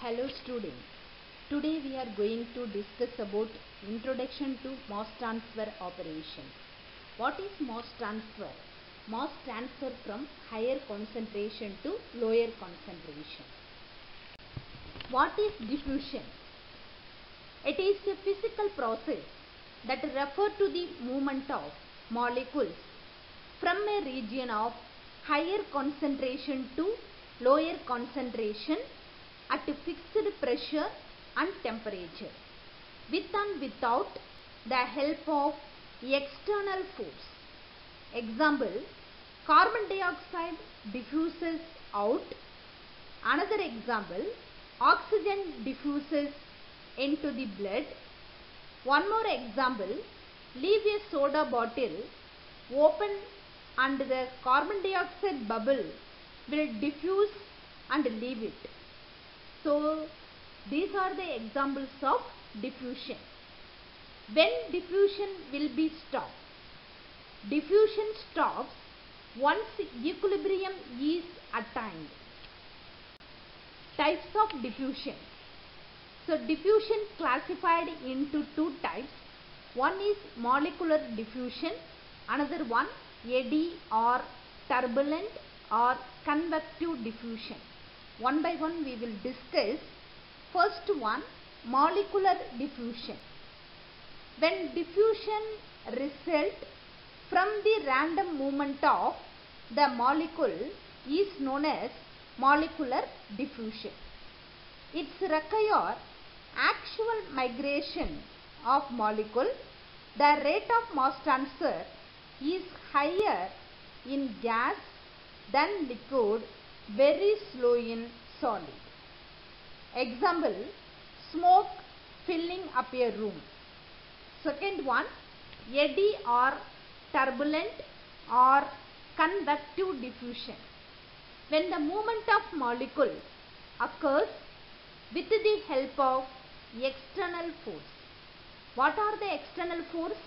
Hello students. Today we are going to discuss about introduction to mass transfer operation. What is mass transfer? Mass transfer from higher concentration to lower concentration. What is diffusion? It is a physical process that refers to the movement of molecules from a region of higher concentration to lower concentration at fixed pressure and temperature, with and without the help of external force. Example, carbon dioxide diffuses out. Another example, oxygen diffuses into the blood. One more example, leave a soda bottle open and the carbon dioxide bubble will diffuse and leave it. So these are the examples of diffusion. When diffusion will be stopped? Diffusion stops once equilibrium is attained. Types of diffusion. So diffusion classified into two types. One is molecular diffusion, another one eddy or turbulent or convective diffusion. One by one we will discuss. First one, molecular diffusion. When diffusion results from the random movement of the molecule is known as molecular diffusion. It requires actual migration of molecule. The rate of mass transfer is higher in gas than liquid, very slow in solid. Example, smoke filling up a room. Second one, eddy or turbulent or convective diffusion. When the movement of molecule occurs with the help of external force. What are the external force?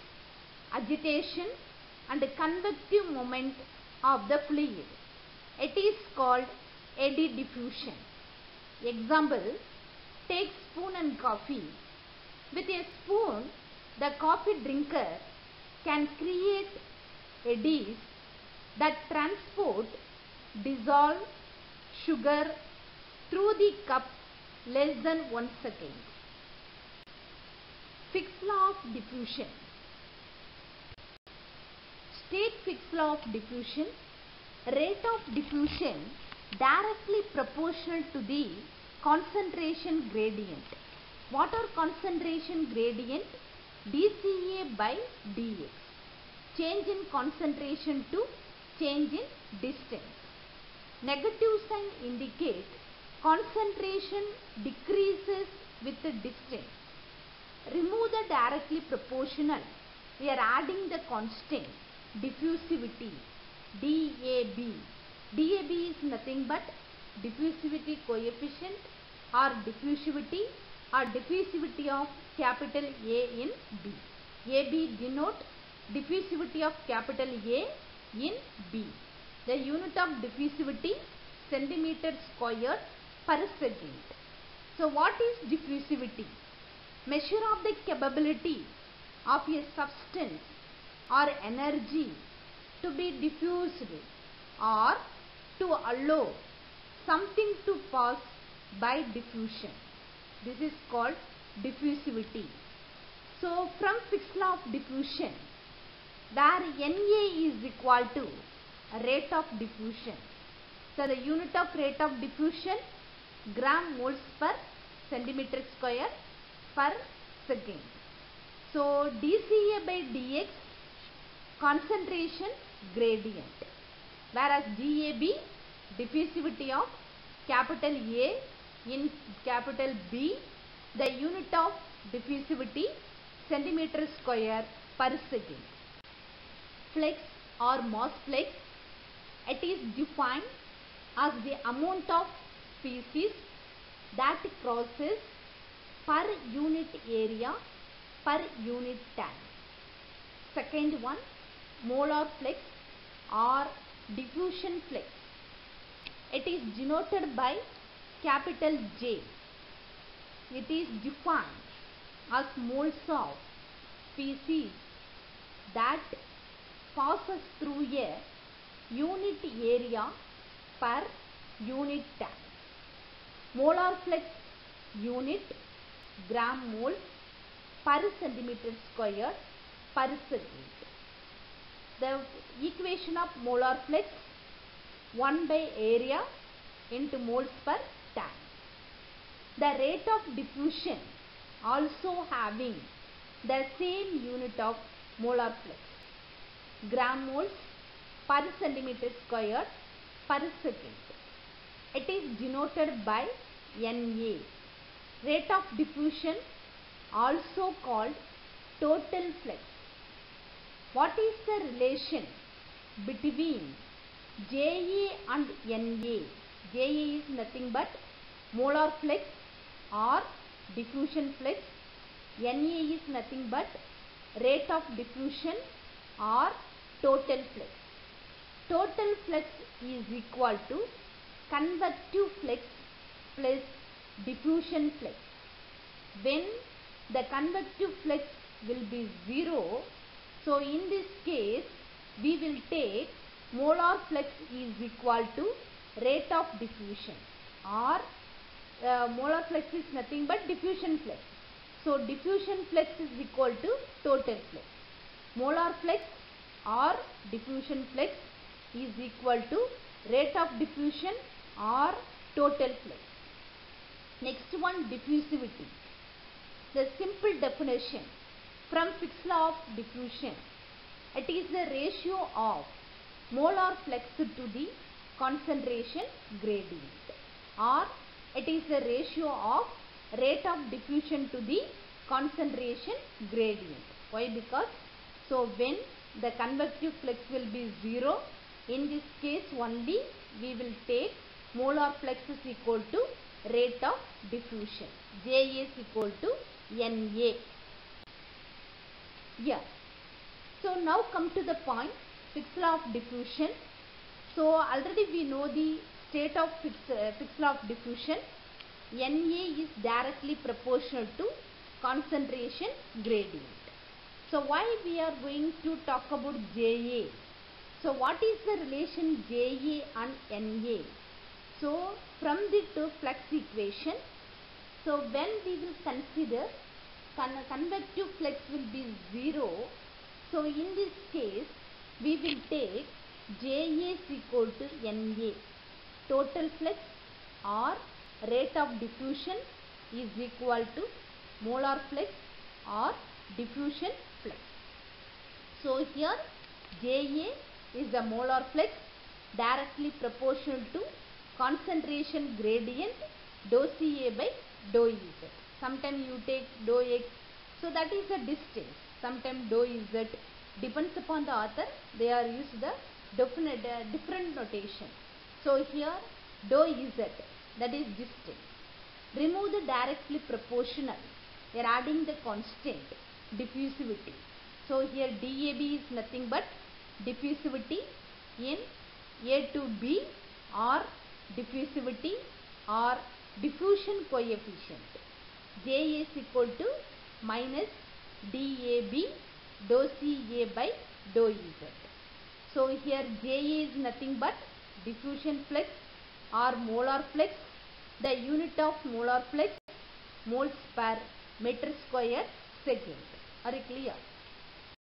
Agitation and convective moment of the fluid. It is called eddy diffusion. Example, take spoon and coffee. With a spoon, the coffee drinker can create eddies that transport dissolved sugar through the cup less than 1 second. Fick's law of diffusion. State Fick's law of diffusion. Rate of diffusion directly proportional to the concentration gradient. What are concentration gradient? dCA by dx. Change in concentration to change in distance. Negative sign indicate concentration decreases with the distance. Remove the directly proportional. We are adding the constant diffusivity DAB. DAB is nothing but diffusivity coefficient or diffusivity of capital A in B. AB denote diffusivity of capital A in B. The unit of diffusivity centimeter square per second. So what is diffusivity? Measure of the capability of a substance or energy to be diffused or to allow something to pass by diffusion. This is called diffusivity. So from Fick's law of diffusion, where Na is equal to rate of diffusion. So the unit of rate of diffusion gram moles per centimeter square per second. So dCA by dx concentration gradient, whereas DAB diffusivity of capital A in capital B, the unit of diffusivity centimeter square per second. Flux or mass flux, it is defined as the amount of species that crosses per unit area per unit time. Second one, molar flux or diffusion flux. It is denoted by capital J. it is defined as moles of species that passes through a unit area per unit time. Molar flux unit gram moles per centimeter square per second. The equation of molar flux 1 by area into moles per time. The rate of diffusion also having the same unit of molar flux gram moles per centimeter square per second. It is denoted by Na. Rate of diffusion also called total flux. What is the relation between Ja and Na? Ja is nothing but molar flux or diffusion flux. Na is nothing but rate of diffusion or total flux. Total flux is equal to convective flux plus diffusion flux. When the convective flux will be 0, so in this case we will take molar flux is equal to rate of diffusion, or molar flux is nothing but diffusion flux. So diffusion flux is equal to total flux. Molar flux or diffusion flux is equal to rate of diffusion or total flux. Next one, diffusivity. The simple definition from Fick's law of diffusion. It is the ratio of molar flux to the concentration gradient, or it is the ratio of rate of diffusion to the concentration gradient. Why? Because so when the convective flux will be 0, in this case only we will take molar flux is equal to rate of diffusion. Ja is equal to Na. Yeah. So now come to the point, Fick's law of diffusion. So already we know the state of Fick's law of diffusion. Na is directly proportional to concentration gradient. So why we are going to talk about Ja? So what is the relation Ja and Na? So from the two flux equation, so when we will consider convective flux will be 0, so in this case we will take Ja is equal to Na. Total flux or rate of diffusion is equal to molar flux or diffusion flux. So here Ja is the molar flux directly proportional to concentration gradient dou Ca by dou Z. Sometimes you take dou X, so that is the distance. Sometimes dou Z, depends upon the author, they are used the different notation. So here dou Z, that is distance. Remove the directly proportional, we are adding the constant diffusivity. So here DAB is nothing but diffusivity in A to B, or diffusivity or diffusion coefficient. J is equal to minus DAB dou Ca by dou Z. So here Ja is nothing but diffusion flux or molar flux. The unit of molar flux moles per meter square second. Are you clear?